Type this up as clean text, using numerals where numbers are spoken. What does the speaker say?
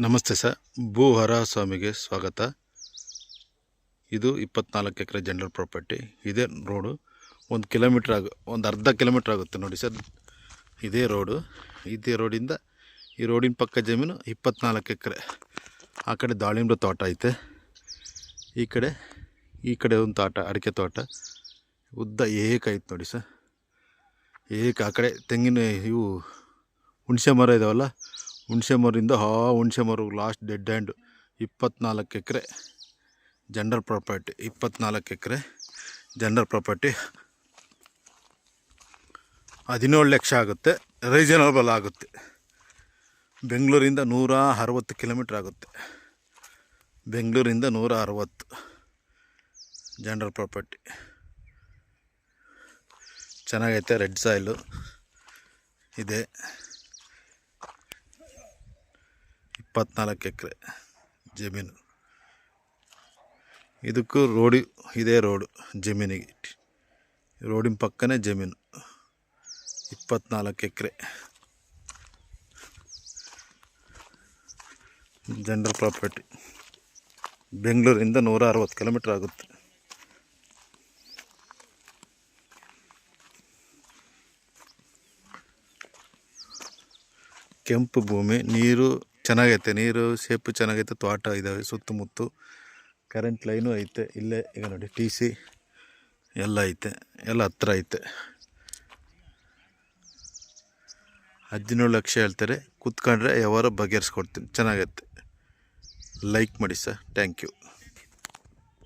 ನಮಸ್ತೆ ಸರ್, ಭೂಹರ ಸ್ವಾಮಿಗೆ ಸ್ವಾಗತ. ಇದು 24 ಎಕರೆ ಜನರಲ್ ಪ್ರಾಪರ್ಟಿ. ಇದೇ ರೋಡು ಒಂದು ಅರ್ಧ ಕಿಲೋಮೀಟ್ರ್ ಆಗುತ್ತೆ ನೋಡಿ ಸರ್. ಇದೇ ರೋಡಿಂದ ಈ ರೋಡಿನ ಪಕ್ಕ ಜಮೀನು 24 ಎಕರೆ. ಆ ಕಡೆ ದಾಳಿಂಬೆ ತೋಟ ಐತೆ, ಈ ಕಡೆ ಒಂದು ತೋಟ, ಅಡಿಕೆ ತೋಟ ಉದ್ದ ಏಕೈತೆ ನೋಡಿ ಸರ್. ಆ ಕಡೆ ತೆಂಗಿನ ಇವು ಹುಣಸೆ ಮರ ಇದಾವಲ್ಲ, ಹುಣಸೆ ಮರದಿಂದ ಹುಣಸೆ ಮರ ಲಾಸ್ಟ್ ಡೆಡ್ ಹ್ಯಾಂಡ್. 24 ಎಕರೆ ಜನರಲ್ ಪ್ರಾಪರ್ಟಿ. 24 ಎಕರೆ ಜನರಲ್ ಪ್ರಾಪರ್ಟಿ 17 ಲಕ್ಷ ಆಗುತ್ತೆ. ರೀಸನಬಲ್ ಆಗುತ್ತೆ. ಬೆಂಗಳೂರಿಂದ 160 ಕಿಲೋಮೀಟ್ರ್ ಆಗುತ್ತೆ. ಬೆಂಗಳೂರಿಂದ 160 ಜನರಲ್ ಪ್ರಾಪರ್ಟಿ. ಚೆನ್ನಾಗೈತೆ. ರೆಡ್ ಸಾಯಿಲು ಇದೆ. 24 ಎಕರೆ ಜಮೀನು. ಇದಕ್ಕೂ ಇದೇ ರೋಡು ಜಮೀನಿಗೆ, ರೋಡಿನ ಪಕ್ಕನೇ ಜಮೀನು. 24 ಎಕರೆ ಜನರಲ್ ಪ್ರಾಪರ್ಟಿ. ಬೆಂಗಳೂರಿಂದ 160 ಕಿಲೋಮೀಟ್ರ್ ಆಗುತ್ತೆ. ಕೆಂಪು ಭೂಮಿ, ನೀರು ಚೆನ್ನಾಗೈತೆ, ನೀರು ಶೇಪು ಚೆನ್ನಾಗೈತೆ. ತೋಟ ಇದ್ದಾವೆ ಸುತ್ತಮುತ್ತ, ಕರೆಂಟ್ ಲೈನು ಐತೆ. ಇಲ್ಲೇ ಈಗ ನೋಡಿ TC ಎಲ್ಲ ಐತೆ, ಎಲ್ಲ ಹತ್ರ ಐತೆ. 17 ಲಕ್ಷ ಹೇಳ್ತಾರೆ. ಕೂತ್ಕೊಂಡ್ರೆ ಯಾವಾರ ಬಗೆಹರಿಸ್ಕೊಡ್ತೀನಿ. ಚೆನ್ನಾಗೈತೆ. ಲೈಕ್ ಮಾಡಿ ಸರ್. Thank you.